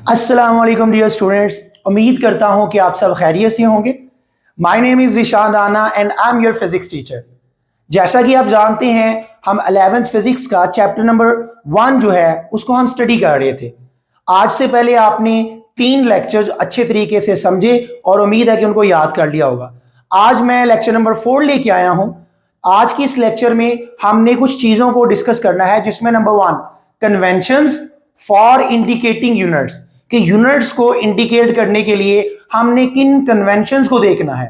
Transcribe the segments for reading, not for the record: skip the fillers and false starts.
अस्सलाम वालेकुम dear students, उम्मीद करता हूं कि आप सब खैरियत से होंगे। My name is Zeeshan Rana and I am your physics teacher. जैसा कि आप जानते हैं, हम 11th फिजिक्स का चैप्टर नंबर 1 जो है उसको हम स्टडी कर रहे थे। आज से पहले आपने 3 लेक्चर अच्छे तरीके से समझे और उम्मीद है कि उनको याद कर लिया होगा। आज मैं लेक्चर नंबर 4 लेके आया हूं। आज की इस लेक्चर में हमने कुछ चीज़ों को डिस्कस करना है, जिसमें number 1 conventions for indicating units, कि यूनिट्स को इंडिकेट करने के लिए हमने किन कन्वेंशंस को देखना है।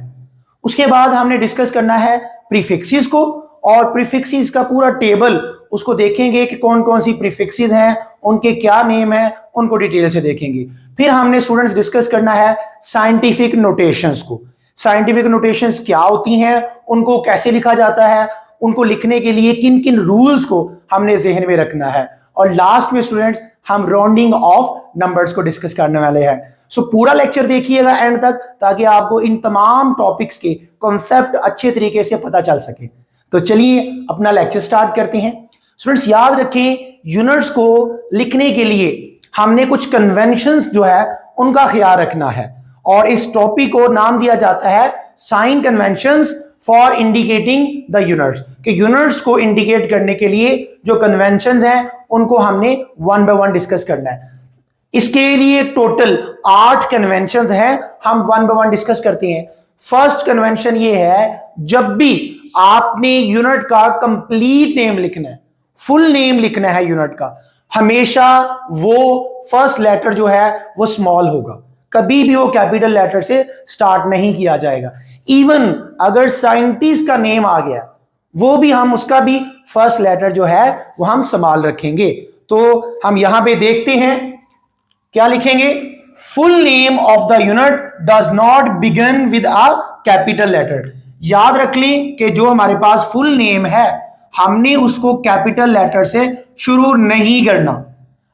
उसके बाद हमने डिस्कस करना है प्रीफिक्सेस को, और प्रीफिक्सेस का पूरा टेबल उसको देखेंगे कि कौन कौन सी प्रीफिक्सेस हैं, उनके क्या नेम है, उनको डिटेल से देखेंगे। फिर हमने स्टूडेंट्स डिस्कस करना है साइंटिफिक नोटेशंस को। साइंटिफिक नोटेशंस क्या होती हैं, उनको कैसे लिखा जाता है, उनको लिखने के लिए किन किन रूल्स को हमने जहन में रखना है, और लास्ट में स्टूडेंट्स हम राउंडिंग ऑफ नंबर्स को डिस्कस करने वाले हैं। सो पूरा लेक्चर देखिएगा एंड तक, ताकि आपको इन तमाम टॉपिक्स के कॉन्सेप्ट अच्छे तरीके से पता चल सके। तो चलिए अपना लेक्चर स्टार्ट करते हैं। स्टूडेंट्स याद रखें, यूनिट्स को लिखने के लिए हमने कुछ कन्वेंशंस जो है उनका ख्याल रखना है, और इस टॉपिक को नाम दिया जाता है sign conventions for indicating the units, कि यूनिट्स को इंडिकेट करने के लिए जो कन्वेंशंस हैं उनको हमने 1 बाय 1 डिस्कस करना है। इसके लिए टोटल 8 कन्वेंशंस हैं, हम 1 बाय 1 डिस्कस करते हैं। फर्स्ट कन्वेंशन ये है, जब भी आपने यूनिट का कंप्लीट नेम लिखना है, फुल नेम लिखना है यूनिट का, हमेशा वो फर्स्ट लेटर जो है वो स्मॉल होगा, कभी भी वो कैपिटल लेटर से स्टार्ट नहीं किया जाएगा। इवन अगर साइंटिस्ट का नेम आ गया, वो भी हम उसका भी फर्स्ट लेटर जो है वो हम संभाल रखेंगे। तो हम यहां पे देखते हैं क्या लिखेंगे, full name of the unit does not begin with a capital letter. याद रख लें कि जो हमारे पास फुल नेम है, हमने उसको कैपिटल लेटर से शुरू नहीं करना।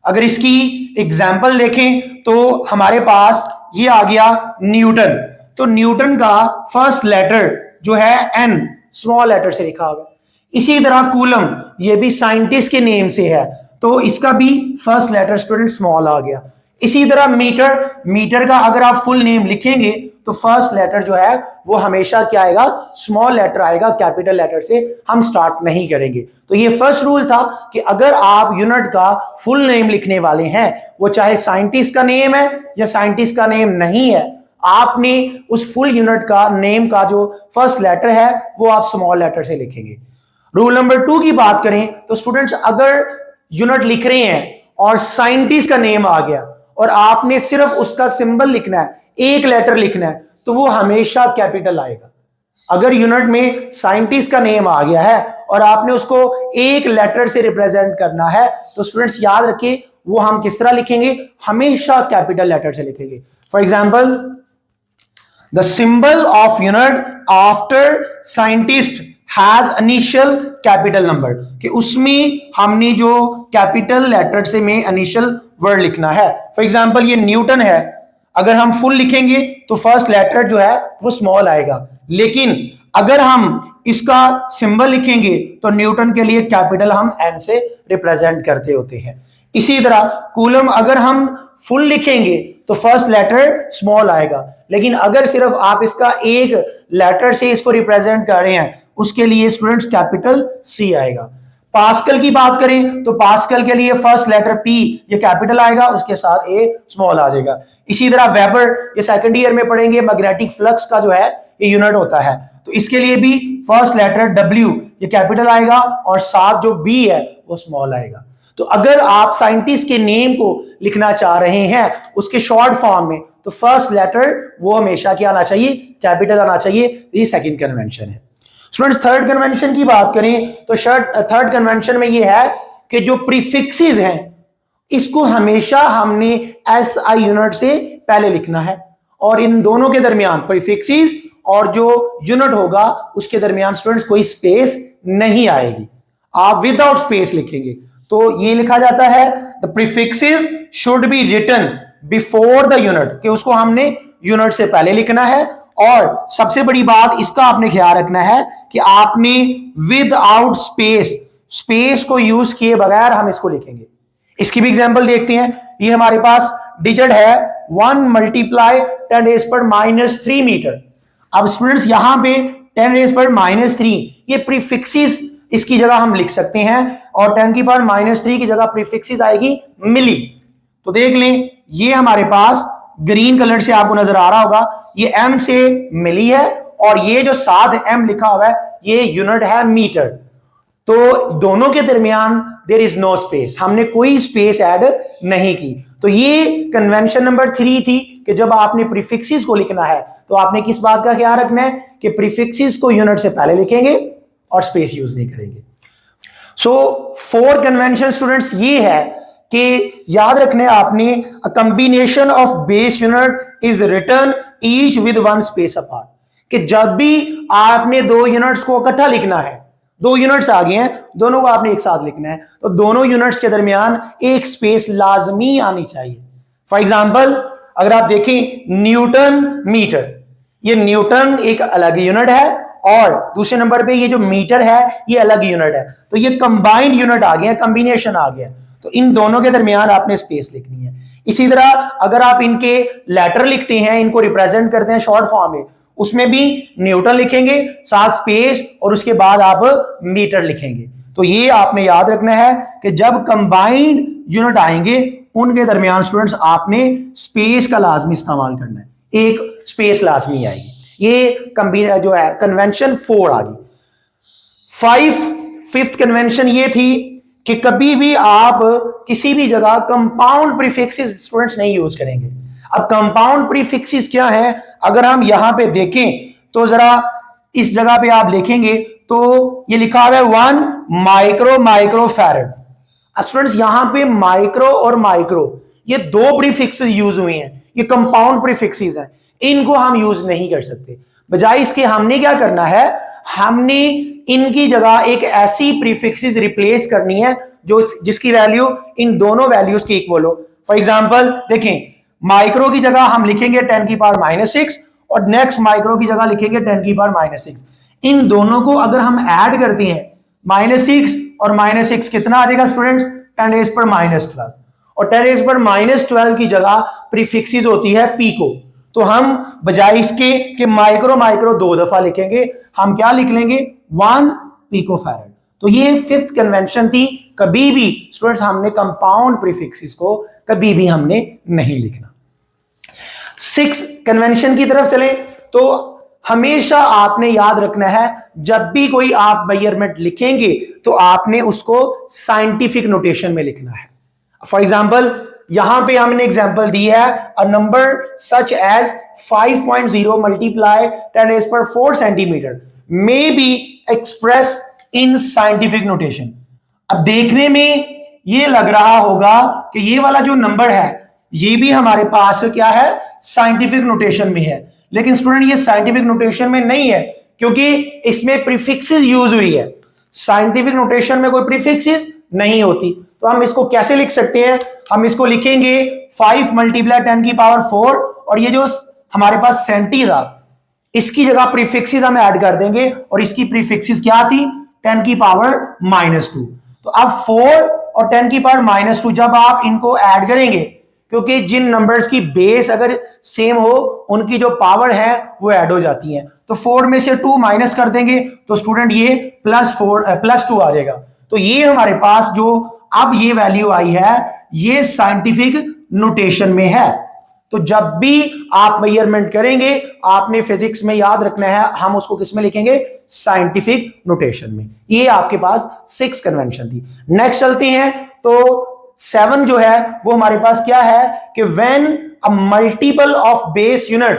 अगर इसकी एग्जाम्पल देखें तो हमारे पास ये आ गया न्यूटन, तो न्यूटन का फर्स्ट लेटर जो है एन स्मॉल लेटर से लिखा हुआ। इसी तरह कूलम, ये भी साइंटिस्ट के नेम से है, तो इसका भी फर्स्ट लेटर स्टूडेंट स्मॉल आ गया। इसी तरह मीटर, मीटर का अगर आप फुल नेम लिखेंगे तो फर्स्ट लेटर जो है वो हमेशा क्या आएगा, स्मॉल लेटर आएगा, कैपिटल लेटर से हम स्टार्ट नहीं करेंगे। तो ये फर्स्ट रूल था कि अगर आप यूनिट का फुल नेम लिखने वाले हैं, वो चाहे साइंटिस्ट का नेम है या साइंटिस्ट का नेम नहीं है, आपने उस फुल यूनिट का नेम का जो फर्स्ट लेटर है वो आप स्मॉल लेटर से लिखेंगे। रूल नंबर 2 की बात करें तो स्टूडेंट्स, अगर यूनिट लिख रहे हैं और साइंटिस्ट का नेम आ गया और आपने सिर्फ उसका सिंबल लिखना है, एक लेटर लिखना है, तो वो हमेशा कैपिटल आएगा। अगर यूनिट में साइंटिस्ट का नेम आ गया है और आपने उसको एक लेटर से रिप्रेजेंट करना है, तो स्टूडेंट्स याद रखिए वो हम किस तरह लिखेंगे, हमेशा कैपिटल लेटर से लिखेंगे। For example, the symbol of unit after scientist has initial capital number, कि उसमें हमने जो कैपिटल लेटर से में इनिशियल वर्ड लिखना है। फॉर एग्जाम्पल ये न्यूटन है, अगर हम फुल लिखेंगे तो फर्स्ट लेटर जो है वो स्मॉल आएगा, लेकिन अगर हम इसका सिंबल लिखेंगे तो न्यूटन के लिए कैपिटल हम एन से रिप्रेजेंट करते होते हैं। इसी तरह कूलम, अगर हम फुल लिखेंगे तो फर्स्ट लेटर स्मॉल आएगा, लेकिन अगर सिर्फ आप इसका एक लेटर से इसको रिप्रेजेंट कर रहे हैं, उसके लिए स्टूडेंट्स कैपिटल सी आएगा। पास्कल की बात करें तो पास्कल के लिए फर्स्ट लेटर पी ये कैपिटल आएगा, उसके साथ ए स्मॉल आ जाएगा। इसी तरह वेबर, ये सेकंड ईयर में पढ़ेंगे, मैग्नेटिक फ्लक्स का जो है ये यूनिट होता है, तो इसके लिए भी फर्स्ट लेटर डब्ल्यू ये कैपिटल आएगा और साथ जो बी है वो स्मॉल आएगा। तो अगर आप साइंटिस्ट के नेम को लिखना चाह रहे हैं उसके शॉर्ट फॉर्म में, तो फर्स्ट लेटर वो हमेशा क्या आना चाहिए, कैपिटल आना चाहिए। ये सेकंड कन्वेंशन है। स्टूडेंट्स थर्ड कन्वेंशन की बात करें तो थर्ड कन्वेंशन में ये है कि जो प्रीफिक्सेस हैं इसको हमेशा हमने एस आई यूनिट से पहले लिखना है, और इन दोनों के दरमियान प्रीफिक्सेस और जो यूनिट होगा उसके दरमियान स्टूडेंट्स कोई स्पेस नहीं आएगी, आप विदाउट स्पेस लिखेंगे। तो ये लिखा जाता है the prefixes should be written before the unit, कि उसको हमने यूनिट से पहले लिखना है। और सबसे बड़ी बात इसका आपने ख्याल रखना है कि आपने विदाउट स्पेस, स्पेस को यूज किए बगैर हम इसको लिखेंगे। इसकी भी एग्जांपल देखते हैं। ये हमारे पास डिजिट है 1 मल्टीप्लाई 10⁻³ मीटर। अब स्टूडेंट्स यहां पे 10⁻³ ये प्रीफिक्सेस इसकी जगह हम लिख सकते हैं और 10⁻³ की जगह प्रीफिक्सेस आएगी मिली। तो देख लें, ये हमारे पास ग्रीन कलर से आपको नजर आ रहा होगा, ये m से मिली है और ये जो साथ m लिखा हुआ है ये यूनिट है मीटर। तो दोनों के दरमियान देयर इज नो स्पेस, हमने कोई स्पेस ऐड नहीं की। तो ये कन्वेंशन नंबर 3 थी कि जब आपने प्रीफिक्सेस को लिखना है तो आपने किस बात का ख्याल रखना है कि प्रीफिक्सेस को यूनिट से पहले लिखेंगे और स्पेस यूज नहीं करेंगे। सो 4 कन्वेंशन स्टूडेंट्स ये है कि याद रखने आपने a combination of base unit is written each with 1 space apart, कि जब भी आपने 2 यूनिट्स को इकट्ठा लिखना है, 2 यूनिट्स आ गए हैं, दोनों को आपने एक साथ लिखना है, तो दोनों यूनिट्स के दरमियान एक स्पेस लाजमी आनी चाहिए। फॉर एग्जाम्पल अगर आप देखें न्यूटन मीटर, ये न्यूटन एक अलग यूनिट है और दूसरे नंबर पे ये जो मीटर है ये अलग यूनिट है, तो ये कंबाइंड यूनिट आ गया, कॉम्बिनेशन आ गया, तो इन दोनों के दरमियान आपने स्पेस लिखनी है। इसी तरह अगर आप इनके लेटर लिखते हैं, इनको रिप्रेजेंट करते हैं शॉर्ट फॉर्म में, उसमें भी न्यूटन लिखेंगे साथ स्पेस और उसके बाद आप मीटर लिखेंगे। तो ये आपने याद रखना है कि जब कंबाइंड यूनिट आएंगे उनके दरमियान स्टूडेंट्स आपने स्पेस का लाजमी इस्तेमाल करना है, एक स्पेस लाजमी आएगी। ये जो है कन्वेंशन 4 आ गई। 5th कन्वेंशन ये थी कि कभी भी आप किसी भी जगह कंपाउंड प्रीफिक्सेस स्टूडेंट्स नहीं यूज करेंगे। अब कंपाउंड प्रीफिक्सेस क्या है, अगर हम यहां पे देखें तो जरा इस जगह पे आप लिखेंगे तो ये लिखा हुआ है 1 माइक्रोफैरड। अब स्टूडेंट्स यहां पे माइक्रो और माइक्रो ये 2 प्रीफिक्सेस यूज हुए हैं, ये कंपाउंड प्रीफिक्सेस हैं, इनको हम यूज नहीं कर सकते। बजाय इसके हमने क्या करना है, हमने इनकी जगह एक ऐसी प्रीफिक्सेस रिप्लेस करनी है जो जिसकी वैल्यू इन दोनों वैल्यूज की इक्वल हो। फॉर एग्जांपल देखें, माइक्रो की जगह हम लिखेंगे 10⁻⁻6 और नेक्स्ट माइक्रो की जगह लिखेंगे 10⁻⁻6। इन दोनों को अगर हम ऐड करते हैं, -6 और -6 कितना आ जाएगा स्टूडेंट्स, 10⁻12 और 10⁻12 की जगह प्रीफिक्सेस होती है पिको। तो हम बजाय इसके कि माइक्रो 2 दफा लिखेंगे, हम क्या लिख लेंगे 1 पिकोफैरड। तो ये 5th कन्वेंशन थी, कभी भी स्टूडेंट्स हमने कंपाउंड प्रीफिक्सेस को कभी भी हमने नहीं लिखना। 6th कन्वेंशन की तरफ चलें तो हमेशा आपने याद रखना है जब भी कोई आप मेजरमेंट लिखेंगे तो आपने उसको साइंटिफिक नोटेशन में लिखना है। फॉर एग्जांपल यहां पे हमने एग्जांपल दी है, a number such as 5.0 multiply 10⁻4 centimetre may be express in scientific notation. अब देखने में ये लग रहा होगा कि ये वाला जो नंबर है ये भी हमारे पास क्या है, साइंटिफिक नोटेशन में है, लेकिन स्टूडेंट ये साइंटिफिक नोटेशन में नहीं है क्योंकि इसमें प्रीफिक्सेस यूज हुई है। साइंटिफिक नोटेशन में कोई प्रीफिक्सेस नहीं होती, तो हम इसको कैसे लिख सकते हैं, हम इसको लिखेंगे 5 मल्टीप्लाई 10⁻4 और ये जो हमारे पास सेंटी था इसकी जगह प्रीफिक्सेस हम ऐड कर देंगे और इसकी प्रीफिक्सेस क्या थी 10⁻²। तो अब 4 और 10⁻² जब आप इनको ऐड करेंगे, क्योंकि जिन नंबर्स की बेस अगर सेम हो उनकी जो पावर है वो ऐड हो जाती है, तो 4 में से 2 माइनस कर देंगे तो स्टूडेंट ये +2 आ जाएगा। तो ये हमारे पास जो अब ये वैल्यू आई है ये साइंटिफिक नोटेशन में है। तो जब भी आप मेजरमेंट करेंगे आपने फिजिक्स में याद रखना है हम उसको किस में लिखेंगे, साइंटिफिक नोटेशन में। ये आपके पास 6 कन्वेंशन थी। नेक्स्ट चलते हैं तो 7 जो है वो हमारे पास क्या है कि when a multiple of base unit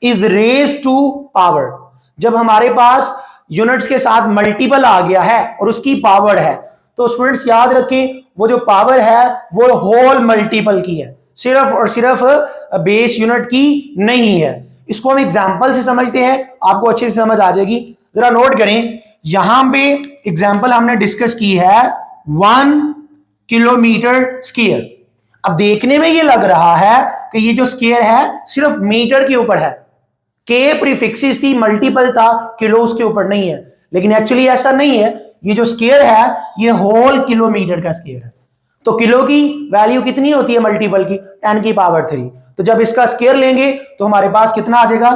is raised to power, जब हमारे पास यूनिट्स के साथ मल्टीपल आ गया है और उसकी पावर है, तो स्टूडेंट्स याद रखें वो जो पावर है वो होल मल्टीपल की है, सिर्फ और सिर्फ बेस यूनिट की नहीं है। इसको हम एग्जांपल से समझते हैं, आपको अच्छे से समझ आ जाएगी। जरा नोट करें, यहां पे एग्जांपल हमने डिस्कस की है 1 किलोमीटर स्क्वायर। अब देखने में ये लग रहा है कि ये जो स्क्वायर है सिर्फ मीटर के ऊपर है, के प्रीफिक्सेस थी, मल्टीपल था, किलो उसके ऊपर नहीं है, लेकिन एक्चुअली ऐसा नहीं है। ये जो स्क्वायर है ये होल किलोमीटर का स्क्वायर है। तो किलो की वैल्यू कितनी होती है मल्टीपल की? 10 की पावर 3। तो जब इसका स्केयर लेंगे तो हमारे पास कितना आ जाएगा?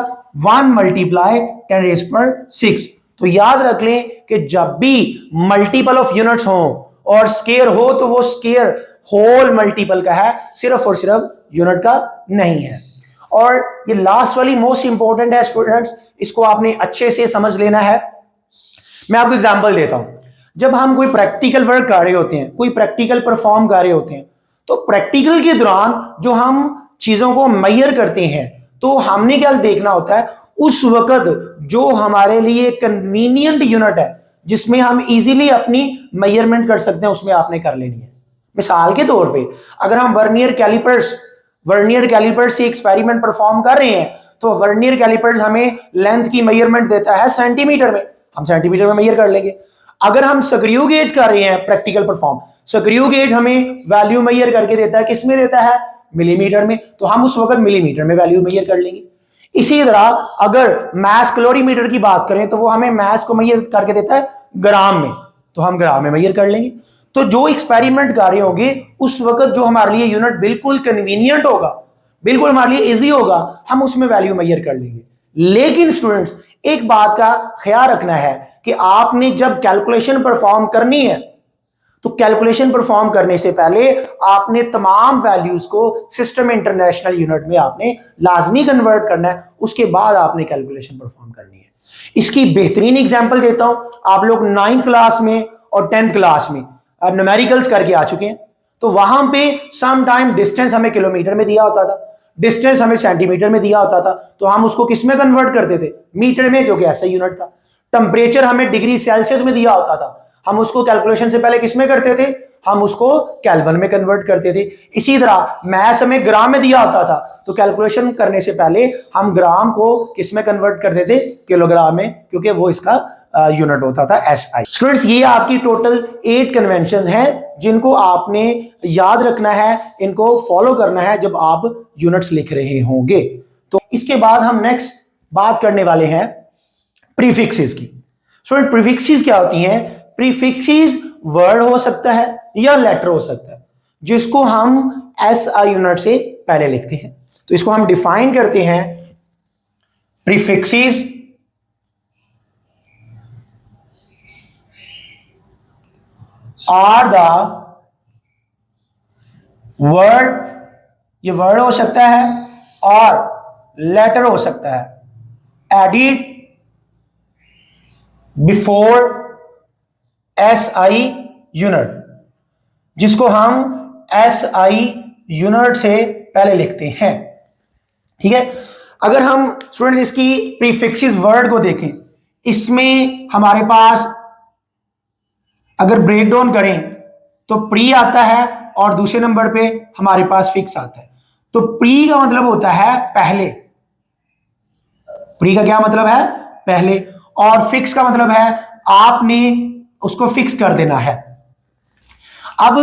1 मल्टीप्लाई 10⁻⁶। तो याद रख लें कि जब भी मल्टीपल ऑफ यूनिट्स हो और स्केयर हो तो वो स्केयर होल मल्टीपल का है, सिर्फ और सिर्फ यूनिट का नहीं है। और ये लास्ट वाली मोस्ट इंपॉर्टेंट है स्टूडेंट्स, इसको आपने अच्छे से समझ लेना है। मैं आपको एग्जांपल देता हूं। जब हम कोई प्रैक्टिकल वर्क कर रहे होते हैं, कोई प्रैक्टिकल परफॉर्म कर रहे होते हैं, तो प्रैक्टिकल के दौरान जो हम चीजों को मेजर करते हैं, तो हमने क्या देखना होता है, उस वक्त जो हमारे लिए कन्वीनियंट यूनिट है जिसमें हम इजीली अपनी मेजरमेंट कर सकते हैं, उसमें आपने कर लेनी है। मिसाल के तौर पे अगर हम वर्नियर कैलिपर्स से एक्सपेरिमेंट परफॉर्म कर रहे हैं, तो वर्नियर कैलिपर्स हमें लेंथ की मेजरमेंट देता है सेंटीमीटर में, हम सेंटीमीटर में मेजर कर लेंगे। अगर हम स्क्रू गेज कर रहे हैं प्रैक्टिकल परफॉर्म, स्क्रू गेज हमें वैल्यू मेजर करके देता है, किसमें देता है? मिलीमीटर में, तो हम उस वक्त मिलीमीटर में वैल्यू मेजर कर लेंगे। इसी तरह अगर मास कैलोरीमीटर की बात करें तो वो हमें मास को मेजर करके देता है ग्राम में, तो हम ग्राम में मेजर कर लेंगे। तो जो एक्सपेरिमेंट कर रहे होंगे उस वक्त जो हमारे लिए यूनिट बिल्कुल कन्वीनियंट होगा, बिल्कुल हमारे लिए इजी होगा, हम उसमें वैल्यू मेजर कर लेंगे। लेकिन स्टूडेंट्स एक बात का ख्याल रखना है कि आपने जब कैलकुलेशन परफॉर्म करनी है, तो कैलकुलेशन परफॉर्म करने से पहले आपने तमाम वैल्यूज को सिस्टम इंटरनेशनल यूनिट में आपने लाजमी कन्वर्ट करना है, उसके बाद आपने कैलकुलेशन परफॉर्म करनी है। इसकी बेहतरीन एग्जांपल देता हूं। आप लोग 9th क्लास में और 10th क्लास में न्यूमेरिकल्स करके आ चुके हैं, तो वहां पे सम टाइम डिस्टेंस हमें किलोमीटर में दिया होता था, डिस्टेंस हमें सेंटीमीटर में दिया होता था, तो हम उसको किस में कन्वर्ट करते थे? मीटर में, जो कि ऐसा यूनिट था। टेम्परेचर हमें डिग्री सेल्सियस में दिया होता था, हम उसको कैलकुलेशन से पहले किस में करते थे? हम उसको केल्विन में कन्वर्ट करते थे। इसी तरह मैथ्स हमें ग्राम में दिया होता था, तो कैलकुलेशन करने से पहले हम ग्राम को किस में कन्वर्ट करते थे? किलोग्राम में, क्योंकि वो इसका यूनिट होता था SI। स्टूडेंट्स ये आपकी टोटल 8 कन्वेंशन हैं जिनको आपने याद रखना है, इनको फॉलो करना है जब आप यूनिट्स लिख रहे होंगे। तो इसके बाद हम नेक्स्ट बात करने वाले हैं प्रीफिक्सेस की। स्टूडेंट प्रीफिक्सेस क्या होती हैं? प्रीफिक्सेस वर्ड हो सकता है या लेटर हो सकता है, जिसको हम SI यूनिट से पहले लिखते हैं। तो इसको हम डिफाइन करते हैं, प्रीफिक्सेस आर द वर्ड, ये वर्ड हो सकता है और लेटर हो सकता है, एडिड बिफोर SI यूनिट, जिसको हम SI यूनिट से पहले लिखते हैं। ठीक है। अगर हम स्टूडेंट्स इसकी प्रीफिक्सेस वर्ड को देखें, इसमें हमारे पास अगर ब्रेक डाउन करें तो प्री आता है और दूसरे नंबर पे हमारे पास फिक्स आता है। तो प्री का मतलब होता है पहले, प्री का क्या मतलब है? पहले। और फिक्स का मतलब है आपने उसको फिक्स कर देना है। अब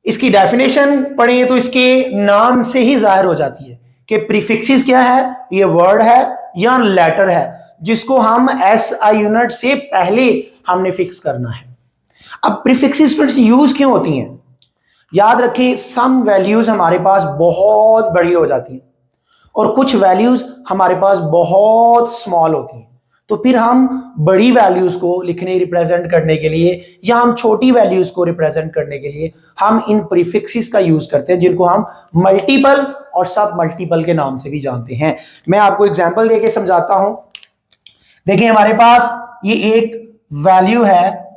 इसकी डेफिनेशन पढ़ें तो इसके नाम से ही जाहिर हो जाती है कि प्रीफिक्सेस क्या है, ये वर्ड है या लेटर है जिसको हम SI यूनिट से पहले हमने फिक्स करना है। अब प्रीफिक्सेस स्टूडेंट्स यूज क्यों होती हैं? याद रखें, सम वैल्यूज हमारे पास बहुत बड़ी हो जाती हैं और कुछ वैल्यूज हमारे पास बहुत स्मॉल होती हैं। तो फिर हम बड़ी वैल्यूज को लिखने रिप्रेजेंट करने के लिए या हम छोटी वैल्यूज को रिप्रेजेंट करने के लिए हम इन प्रीफिक्सेस का यूज करते हैं, जिनको हम मल्टीपल और सब मल्टीपल के नाम से भी जानते हैं। मैं आपको एग्जांपल देके समझाता हूं। देखिए हमारे पास ये एक वैल्यू है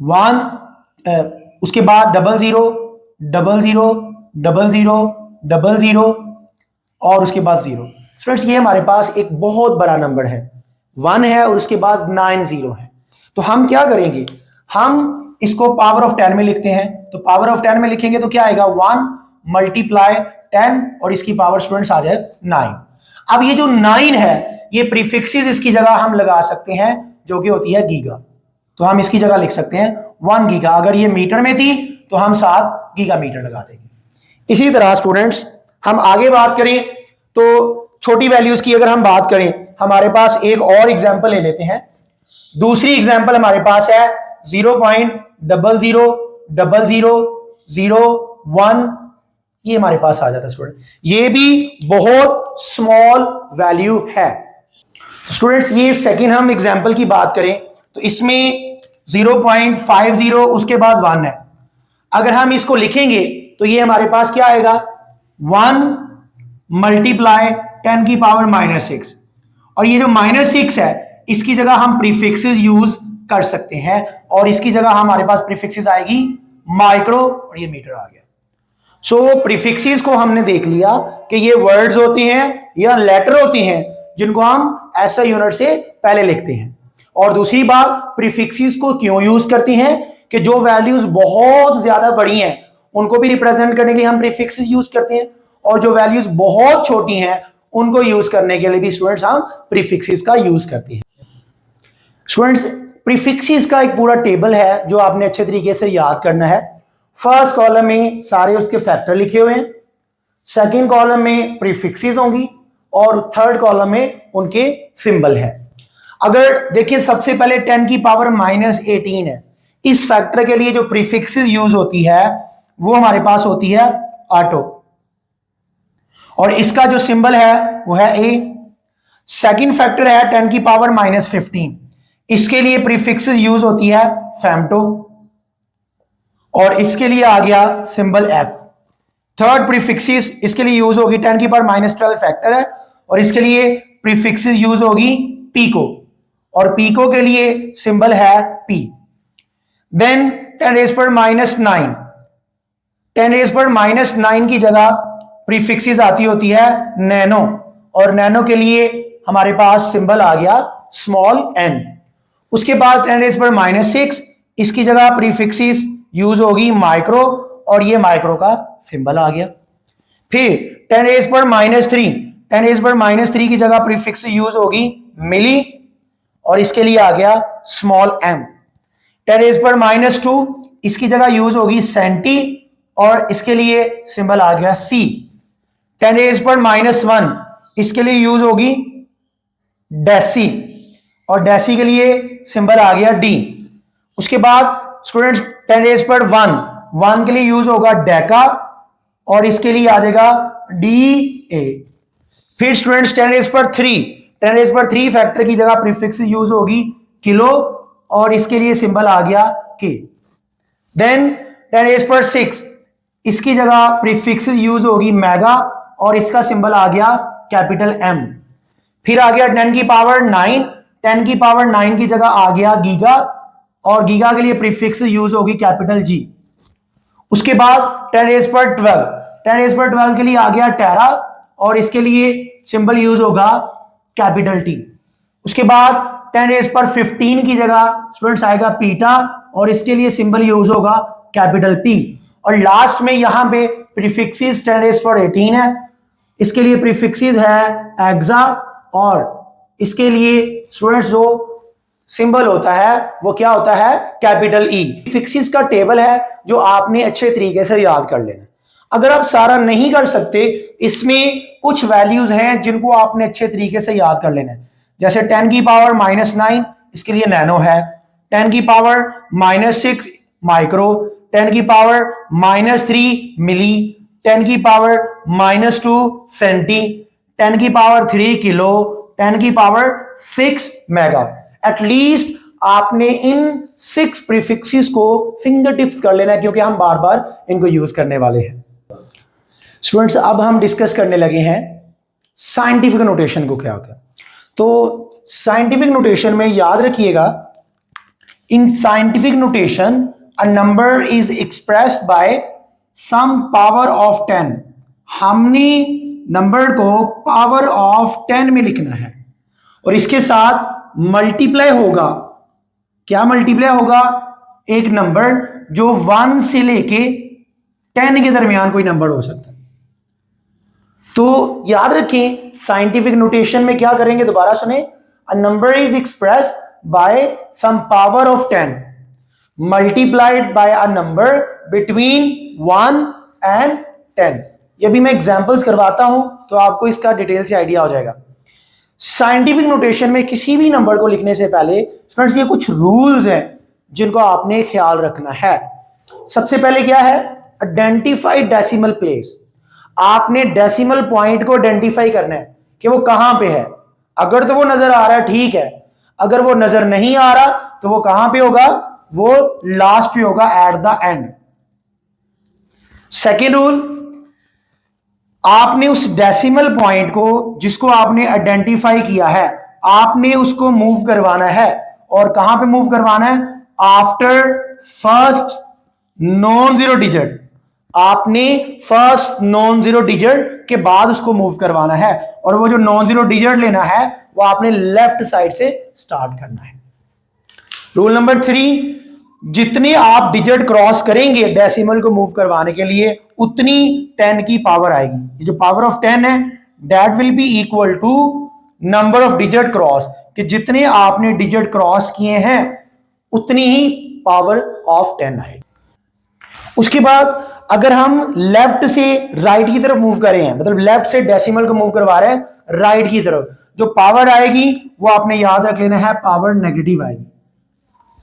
1, उसके बाद 00, 00, 00, 00 और उसके बाद 0। स्टूडेंट्स ये हमारे पास एक बहुत बड़ा नंबर है, 1 है और उसके बाद 9 0 है। तो हम क्या करेंगे, हम इसको पावर ऑफ 10 में लिखते हैं। तो पावर ऑफ 10 में लिखेंगे तो क्या आएगा? 1 मल्टीप्लाई 10 और इसकी पावर स्टूडेंट्स आ जाए 9। अब ये जो 9 है, ये प्रीफिक्सेस इसकी जगह हम लगा सकते हैं जो कि होती है गीगा। तो हम इसकी जगह लिख सकते हैं 1 गीगा। अगर ये मीटर में थी तो हम 7 गीगा मीटर लगा देंगे। इसी तरह स्टूडेंट्स हम आगे बात करें तो छोटी वैल्यूज की अगर हम बात करें, हमारे पास एक और एग्जांपल ले लेते हैं। दूसरी एग्जांपल हमारे पास है 0.0000 0 1 ये हमारे पास आ जाता है स्टूडेंट। ये भी बहुत स्मॉल वैल्यू है। स्टूडेंट्स ये सेकंड हम एग्जांपल की बात करें तो इसमें 0.50 उसके बाद 1 है। अगर हम इसको लिखेंगे तो ये हमारे पास क्या आएगा 1 मल्टीप्लाई 10 की पावर -6 और ये जो -6 है इसकी जगह हम प्रीफिक्सेस यूज कर सकते हैं और इसकी जगह हमारे पास प्रीफिक्सेस आएगी माइक्रो और ये मीटर आ गया। सो प्रीफिक्सेस को हमने देख लिया कि ये वर्ड्स होते हैं या लेटर होते हैं जिनको हम ऐसा यूनिट से पहले लिखते हैं। और दूसरी बात प्रीफिक्सेस को क्यों यूज करते हैं कि जो वैल्यूज बहुत ज्यादा बड़ी हैं उनको भी रिप्रेजेंट करने के लिए हम प्रीफिक्सेस यूज करते हैं और जो वैल्यूज बहुत छोटी हैं उनको यूज करने के लिए भी स्टूडेंट्स हम प्रीफिक्सेस का यूज करते हैं। स्टूडेंट्स प्रीफिक्सेस का एक पूरा टेबल है जो आपने अच्छे तरीके से याद करना है। फर्स्ट कॉलम में सारे उसके फैक्टर लिखे हुए हैं, सेकंड कॉलम में प्रीफिक्सेस होंगी और थर्ड कॉलम में उनके सिंबल है। अगर देखिए सबसे पहले 10 की पावर -18 है, इस फैक्टर के लिए जो प्रीफिक्सेस यूज होती है वो हमारे पास होती है ऑटो और इसका जो सिंबल है वो है ए। सेकंड फैक्टर है 10 की पावर -15, इसके लिए प्रीफिक्सेस यूज होती है फेम्टो और इसके लिए आ गया सिंबल एफ। थर्ड प्रीफिक्सेस इसके लिए यूज होगी 10 की पावर -12 फैक्टर है और इसके लिए प्रीफिक्सेस यूज होगी पीको और पीको के लिए सिंबल है पी। देन 10⁻⁹, 10⁻⁹ की जगह प्रीफिक्सेस आती होती है नैनो और नैनो के लिए हमारे पास सिंबल आ गया स्मॉल n। उसके बाद 10⁻⁶, इसकी जगह प्रीफिक्सेस यूज होगी माइक्रो और ये माइक्रो का सिंबल आ गया। फिर 10⁻⁻3, 10⁻⁻3 की जगह प्रीफिक्स यूज होगी मिली और इसके लिए आ गया स्मॉल m। 10⁻⁻2 इसकी जगह यूज होगी सेंटी और इसके लिए सिंबल आ गया c। 10⁻⁻1 इसके लिए यूज होगी डेसी और डेसी के लिए सिंबल आ गया d। उसके बाद स्टूडेंट्स 10⁻1 के लिए यूज होगा डेका और इसके लिए आ जाएगा DA। फिर स्टूडेंट्स 10⁻3 फैक्टर की जगह प्रीफिक्स यूज होगी किलो और इसके लिए सिंबल आ गया K। देन 10⁻6 इसकी जगह प्रीफिक्स यूज होगी मेगा और इसका सिंबल आ गया कैपिटल M। फिर आ गया 10 की पावर 9, 10 की पावर 9 की जगह आ गया गीगा और गीगा के लिए प्रीफिक्स यूज होगी कैपिटल G। उसके बाद 10⁻12 के लिए आ गया टेरा और इसके लिए सिंबल यूज होगा कैपिटल T। उसके बाद 10⁻15 की जगह स्टूडेंट्स आएगा पीटा और इसके लिए सिंबल यूज होगा कैपिटल P। और लास्ट में यहां पे प्रीफिक्सेस 10⁻18 है, इसके लिए प्रीफिक्सेस है एक्सा और इसके लिए स्टूडेंट्स जो सिंबल होता है वो क्या होता है कैपिटल E। प्रीफिक्सेस का टेबल है जो आपने अच्छे तरीके से याद कर लेना। अगर आप सारा नहीं कर सकते इसमें कुछ वैल्यूज हैं जिनको आपने अच्छे तरीके से याद कर लेना है। जैसे 10 की पावर -9 इसके लिए नैनो है, 10 की पावर -6 माइक्रो, 10 की पावर -3 मिली, 10 की पावर -2 सेंटी, 10 की पावर 3 किलो, 10 की पावर 6 मेगा। एटलीस्ट आपने इन 6 प्रीफिक्सेस को फिंगर टिप्स कर लेना है क्योंकि हम बार बार इनको यूज करने वाले हैं। स्टूडेंट्स अब हम डिस्कस करने लगे हैं साइंटिफिक नोटेशन को क्या होता है। तो साइंटिफिक नोटेशन में याद रखिएगा, in scientific notation a number is expressed by some power of 10। हमने नंबर को पावर ऑफ 10 में लिखना है और इसके साथ मल्टीप्लाई होगा। क्या मल्टीप्लाई होगा? एक नंबर जो 1 से लेके 10 के दरमियान कोई नंबर हो सकता है। तो याद रखें साइंटिफिक नोटेशन में क्या करेंगे, दोबारा सुने। A number is express by some power of 10 multiplied by a number between 1 and 10। ये भी मैं एग्जांपल्स करवाता हूं तो आपको इसका डिटेल से आइडिया हो जाएगा। साइंटिफिक नोटेशन में किसी भी नंबर को लिखने से पहले स्टूडेंट्स ये कुछ रूल्स हैं जिनको आपने ख्याल रखना है। सबसे पहले क्या है, आइडेंटिफाई डेसिमल प्लेस। आपने डेसिमल पॉइंट को आइडेंटिफाई करना है कि वो कहां पे है। अगर तो वो नजर आ रहा है ठीक है, अगर वो नजर नहीं आ रहा तो वो कहां पे होगा, वो लास्ट पे होगा, at the end. Second rule, आपने उस डेसिमल पॉइंट को जिसको आपने आइडेंटिफाई किया है, आपने उसको मूव करवाना है। और कहां पे मूव करवाना है, after first non zero digit. आपने फर्स्ट नॉन जीरो डिजिट के बाद उसको मूव करवाना है, और वो जो नॉन जीरो डिजिट लेना है वो आपने लेफ्ट साइड से स्टार्ट करना है। रूल नंबर 3, जितने आप डिजिट क्रॉस करेंगे डेसिमल को मूव करवाने के लिए, उतनी 10 की पावर आएगी। ये जो पावर ऑफ 10 है, that will be equal to number of digit cross, कि जितने आपने डिजिट क्रॉस किए हैं उतनी ही पावर ऑफ 10 आएगी। उसके बाद अगर हम लेफ्ट से राइट की तरफ मूव करें हैं, मतलब लेफ्ट से डेसिमल को मूव करवा रहे हैं राइट की तरफ, जो पावर आएगी वो आपने याद रख लेना है, पावर नेगेटिव आएगी।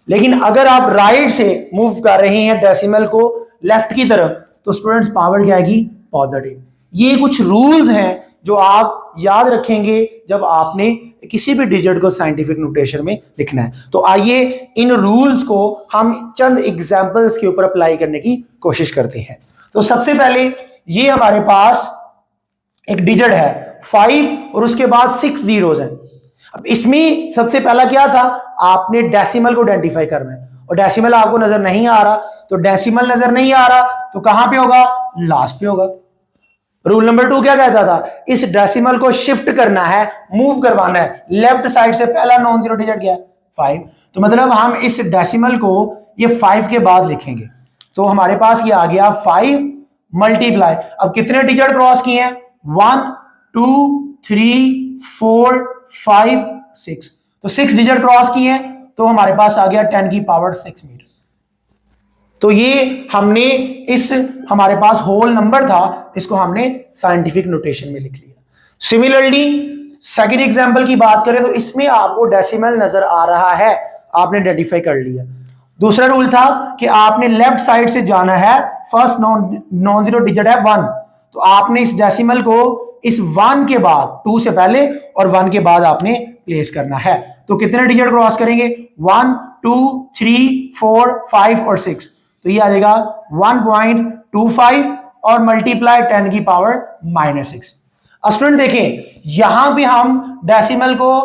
लेकिन अगर आप राइट से मूव कर रहे हैं डेसिमल को लेफ्ट की तरफ, तो स्टूडेंट्स पावर क्या आएगी, पॉजिटिव। ये कुछ रूल्स हैं जो आप याद रखेंगे जब आपने किसी भी डिजिट को साइंटिफिक नोटेशन में लिखना है। तो आइए इन रूल्स को हम चंद एग्जांपल्स के ऊपर अप्लाई करने की कोशिश करते हैं। तो सबसे पहले ये हमारे पास एक डिजिट है 5 और उसके बाद 6 जीरोस हैं। अब इसमें सबसे पहला क्या था, आपने डेसिमल को आइडेंटिफाई करना है, और डेसिमल आपको नजर नहीं आ रहा, तो डेसिमल नजर नहीं आ रहा तो कहां पे होगा, लास्ट पे होगा। रूल नंबर 2 क्या कहता था, इस डेसिमल को शिफ्ट करना है, मूव करवाना है, लेफ्ट साइड से पहला नॉन जीरो डिजिट गया 5, तो मतलब हम इस डेसिमल को ये 5 के बाद लिखेंगे। तो हमारे पास ये आ गया 5 मल्टीप्लाई, अब कितने डिजिट क्रॉस किए हैं, 1 2 3 4 5 6, तो 6 डिजिट क्रॉस किए हैं, तो हमारे पास आ गया 10 की पावर 6 मीटर। तो ये हमने इस हमारे पास होल नंबर था, इसको हमने साइंटिफिक नोटेशन में लिख लिया। सिमिलरली सेकंड एग्जांपल की बात करें तो इसमें आपको डेसिमल नजर आ रहा है, आपने आइडेंटिफाई कर लिया। दूसरा रूल था कि आपने लेफ्ट साइड से जाना है, फर्स्ट नॉन जीरो डिजिट है 1, तो आपने इस डेसिमल को इस 1 के बाद, 2 से पहले और 1 के बाद आपने प्लेस करना है। तो कितने डिजिट क्रॉस करेंगे, 1 2 3 4 5 और 6, तो ये आ जाएगा 1.25 और मल्टीप्लाई 10 की पावर -6। अब स्टूडेंट देखें, यहां पे हम डेसिमल को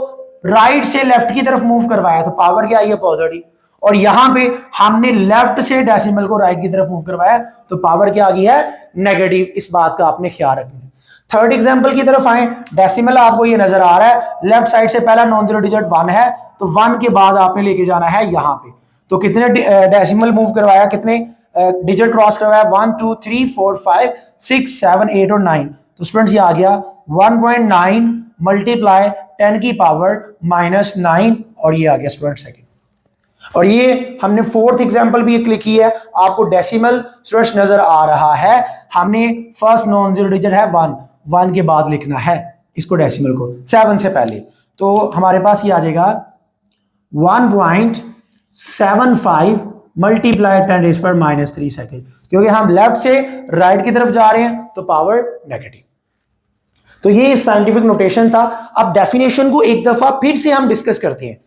राइट से लेफ्ट की तरफ मूव करवाया तो पावर क्या आई है, पॉजिटिव, और यहां पे हमने लेफ्ट से डेसिमल को राइट की तरफ मूव करवाया तो पावर क्या आ गई है, नेगेटिव। इस बात का आपने ख्याल रखना है। थर्ड एग्जांपल की तरफ आए, डेसिमल आपको ये नजर आ रहा है, लेफ्ट साइड से पहला नॉन जीरो डिजिट 1 है, तो 1 के बाद आपने लेके जाना है यहां पे। तो कितने डेसिमल मूव करवाया, कितने डिजिट क्रॉस करवाया, 1 2 3 4 5 6 7 8 और 9, तो स्टूडेंट्स ये आ गया 1.9 मल्टीप्लाई 10 की पावर -9, और ये आ गया स्टूडेंट सेकंड। और ये हमने फोर्थ एग्जांपल भी क्लिक की है, आपको डेसिमल स्टूडेंट्स नजर आ रहा है, हमने फर्स्ट नॉन जीरो डिजिट है 1 के बाद लिखना है इसको, डेसिमल को 7 से पहले, तो हमारे पास ये आ जाएगा 1.75 मल्टीप्लाई 10 रेज़ पर -3 सेकेंड, क्योंकि हम लेफ्ट से राइट की तरफ जा रहे हैं तो पावर नेगेटिव। तो ये साइंटिफिक नोटेशन था। अब डेफिनेशन को एक दफा फिर से हम डिस्कस करते हैं।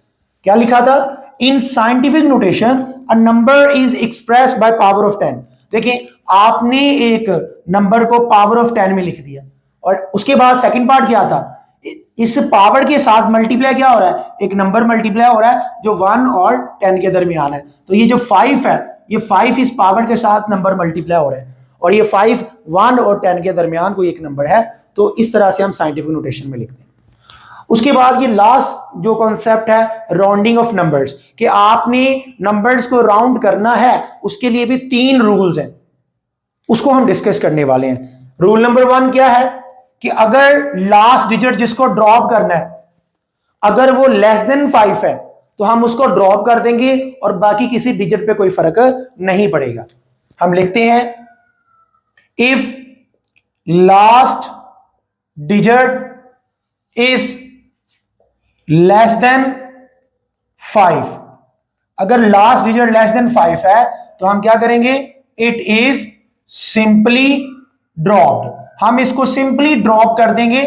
क्या लिखा था, इन scientific notation a number is expressed by power of 10। देखिए, आपने एक नंबर को पावर ऑफ 10 में लिख दिया, और उसके बाद सेकंड पार्ट क्या था, इस पावर के साथ मल्टीप्लाई क्या हो रहा है, एक नंबर मल्टीप्लाई हो रहा है जो 1 और 10 के दरमियान है। तो ये जो 5 है, ये 5 इस पावर के साथ नंबर मल्टीप्लाई हो रहा है, और ये 5 1 और 10 के दरमियान कोई एक नंबर है। तो इस तरह से हम साइंटिफिक नोटेशन में लिखते हैं। उसके बाद ये लास्ट जो कॉन्सेप्ट है, राउंडिंग ऑफ नंबर्स, कि आपने नंबर्स को राउंड करना है, उसके लिए भी 3 रूल्स हैं, उसको हम डिस्कस करने वाले हैं। रूल नंबर 1 क्या है कि अगर लास्ट डिजिट जिसको ड्रॉप करना है, अगर वो लेस देन 5 है तो हम उसको ड्रॉप कर देंगे और बाकी किसी डिजिट पे कोई फर्क नहीं पड़ेगा। हम लिखते हैं, if last digit is less than 5, अगर लास्ट डिजिट लेस देन 5 है तो हम क्या करेंगे, इट इज सिंपली ड्रॉप्ड, हम इसको सिंपली ड्रॉप कर देंगे,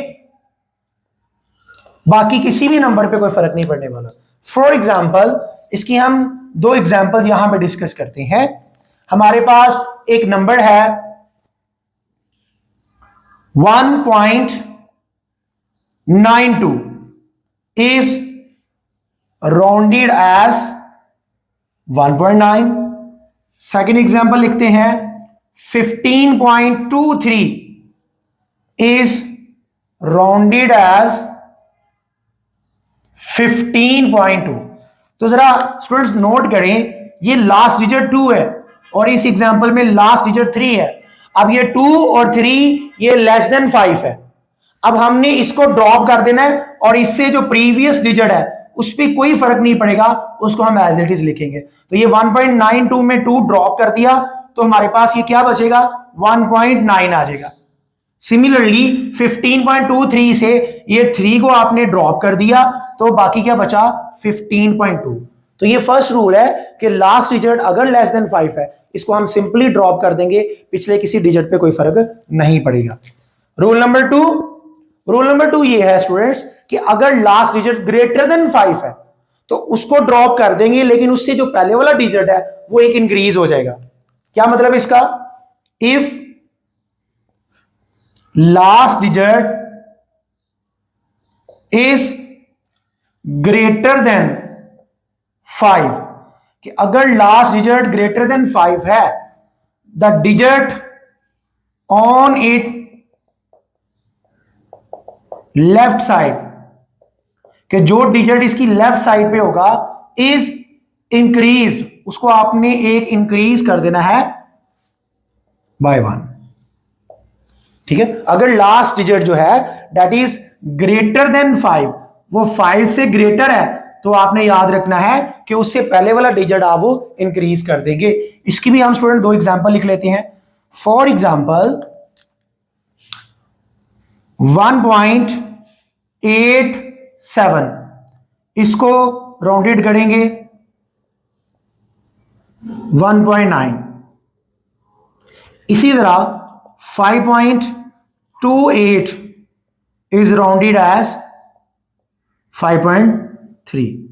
बाकी किसी भी नंबर पे कोई फर्क नहीं पड़ने वाला। फॉर एग्जाम्पल इसकी हम दो एग्जाम्पल यहां पे डिस्कस करते हैं। हमारे पास एक नंबर है 1.92 is rounded as 1.9। Second example लिखते हैं 15.23 is rounded as 15.2। तो जरा स्टूडेंट्स नोट करें, ये लास्ट डिजिट 2 है और इस एग्जाम्पल में लास्ट डिजिट 3 है। अब ये 2 और 3 ये लेस देन 5 है। अब हमने इसको ड्रॉप कर देना है और इससे जो प्रीवियस डिजिट है उस पर कोई फर्क नहीं पड़ेगा, उसको हम एज इट इज लिखेंगे। तो ये 1.92 में 2 ड्रॉप कर दिया तो हमारे पास ये क्या बचेगा, 1.9 आ जाएगा। सिमिलरली 15.23 से ये 3 को आपने ड्रॉप कर दिया तो बाकी क्या बचा, 15.2। तो ये फर्स्ट रूल है कि लास्ट डिजिट अगर लेस देन 5 है इसको हम सिंपली ड्रॉप कर देंगे, पिछले किसी डिजिट पे कोई फर्क नहीं पड़ेगा। रूल नंबर टू ये है स्टूडेंट्स कि अगर लास्ट डिजिट ग्रेटर देन 5 है तो उसको ड्रॉप कर देंगे, लेकिन उससे जो पहले वाला डिजिट है वो एक इंक्रीज हो जाएगा। क्या मतलब इसका, if last digit is greater than 5, कि अगर लास्ट डिजिट ग्रेटर देन 5 है, the digit on it left side, कि जो डिजिट इसकी लेफ्ट साइड पे होगा इज इंक्रीज्ड, उसको आपने एक इंक्रीज कर देना है बाय 1। ठीक है, अगर लास्ट डिजिट जो है दैट इज ग्रेटर देन 5, वो 5 से ग्रेटर है तो आपने याद रखना है कि उससे पहले वाला डिजिट आप वो इंक्रीज कर देंगे। इसकी भी हम स्टूडेंट दो एग्जांपल लिख लेते हैं। फॉर एग्जांपल 1.87, इसको राउंडेड करेंगे 1.9। इसी तरह 5.28 इज राउंडेड एज 5.3।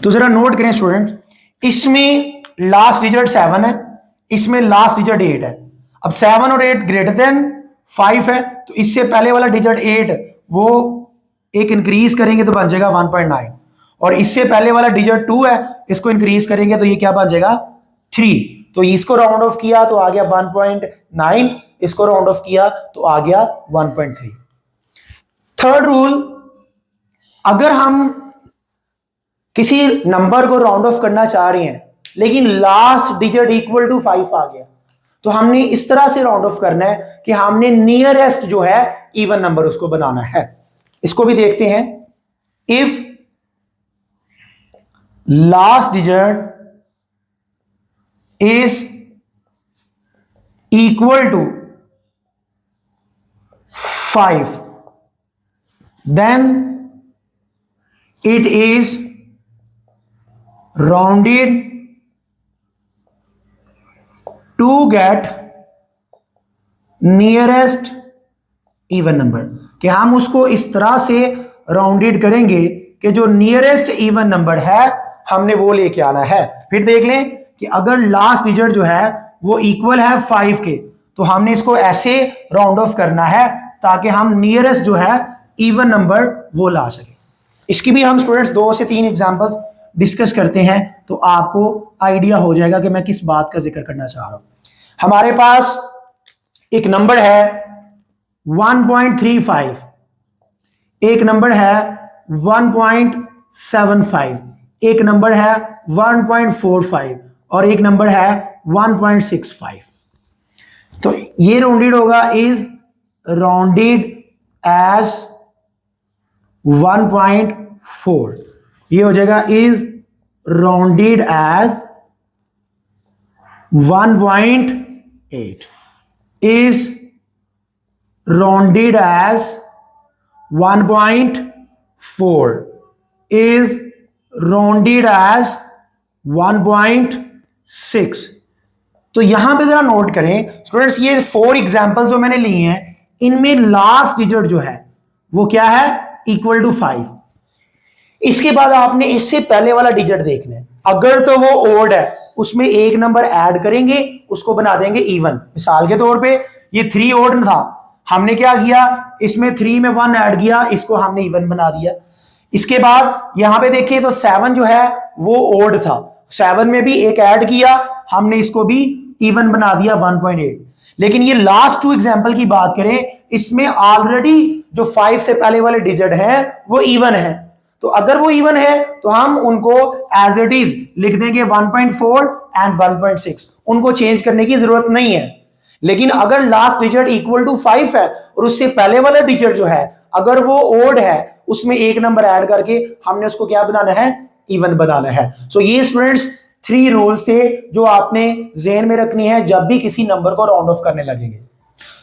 तो जरा नोट करें स्टूडेंट, इसमें लास्ट डिजिट 7 है, इसमें लास्ट डिजिट 8 है। अब 7 और 8 ग्रेटर देन 5 है तो इससे पहले वाला डिजिट 8 वो एक इंक्रीज करेंगे तो बन जाएगा 1.9, और इससे पहले वाला डिजिट 2 है, इसको इंक्रीज करेंगे तो ये क्या बन जाएगा 3। तो इसको राउंड ऑफ किया तो आ गया 1.9, इसको राउंड ऑफ किया तो आ गया 1.3। थर्ड रूल, अगर हम किसी नंबर को राउंड ऑफ करना चाह रहे हैं लेकिन लास्ट डिजिट इक्वल टू 5 आ गया, तो हमने इस तरह से राउंड ऑफ करना है कि हमने नियरेस्ट जो है इवन नंबर उसको बनाना है। इसको भी देखते हैं। If last digit is equal to 5, then it is rounded to get nearest even number, कि हम उसको इस तरह से राउंडेड करेंगे कि जो नियरेस्ट इवन नंबर है हमने वो लेके आना है। फिर देख लें कि अगर लास्ट डिजिट जो है वो इक्वल है 5 के तो हमने इसको ऐसे राउंड ऑफ करना है ताकि हम नियरेस्ट जो है इवन नंबर वो ला सके। इसकी भी हम स्टूडेंट्स 2 से 3 एग्जांपल्स डिस्कस करते हैं तो आपको आइडिया हो जाएगा कि मैं किस बात का जिक्र करना चाह रहा हूं। हमारे पास एक नंबर है 1.35, एक नंबर है 1.75, एक नंबर है 1.45 और एक नंबर है 1.65। तो ये राउंडेड होगा, इज राउंडेड एज 1.4। ये हो जाएगा is rounded as 1.8, is rounded as 1.4, is rounded as 1.6, तो यहां पे जरा नोट करें स्टूडेंट्स, ये 4 एग्जांपल्स जो मैंने लिए हैं इनमें लास्ट डिजिट जो है वो क्या है, इक्वल टू 5। इसके बाद आपने इससे पहले वाला डिजिट देखना है, अगर तो वो ओड है उसमें एक नंबर ऐड करेंगे, उसको बना देंगे इवन। मिसाल के तौर पे ये 3 ओड था, हमने क्या किया, इसमें 3 में 1 ऐड किया, इसको हमने इवन बना दिया। इसके बाद यहां पे देखिए तो 7 जो है वो ओड था, 7 में भी एक ऐड किया, हमने इसको भी इवन बना दिया 1.8। लेकिन ये लास्ट 2 एग्जांपल की बात करें, इसमें ऑलरेडी जो 5 से पहले वाले डिजिट है वो इवन है, तो अगर वो इवन है तो हम उनको एज इट इज लिख देंगे 1.4 एंड 1.6, उनको चेंज करने की जरूरत नहीं है। लेकिन अगर लास्ट डिजिट इक्वल टू 5 है और उससे पहले वाला डिजिट जो है अगर वो ओड है, उसमें एक नंबर ऐड करके हमने उसको क्या बनाना है, इवन बनाना है। सो ये स्टूडेंट्स 3 रूल्स थे जो आपने ज़हन में रखनी है जब भी किसी नंबर को राउंड ऑफ करने लगेंगे।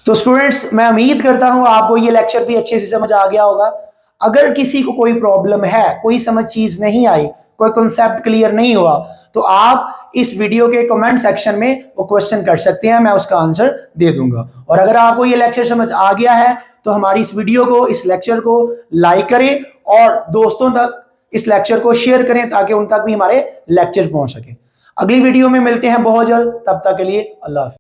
तो स्टूडेंट्स मैं उम्मीद करता हूं आपको ये लेक्चर भी अच्छे से समझ आ गया होगा। अगर किसी को कोई प्रॉब्लम है, कोई समझ चीज नहीं आई, कोई कॉन्सेप्ट क्लियर नहीं हुआ, तो आप इस वीडियो के कमेंट सेक्शन में वो क्वेश्चन कर सकते हैं, मैं उसका आंसर दे दूंगा। और अगर आपको ये लेक्चर समझ आ गया है तो हमारी इस वीडियो को, इस लेक्चर को लाइक करें और दोस्तों तक इस लेक्चर को शेयर करें ताकि उन तक भी हमारे लेक्चर पहुंच सके। अगली वीडियो में मिलते हैं बहुत जल्द, तब तक के लिए अल्लाह हाफिज़।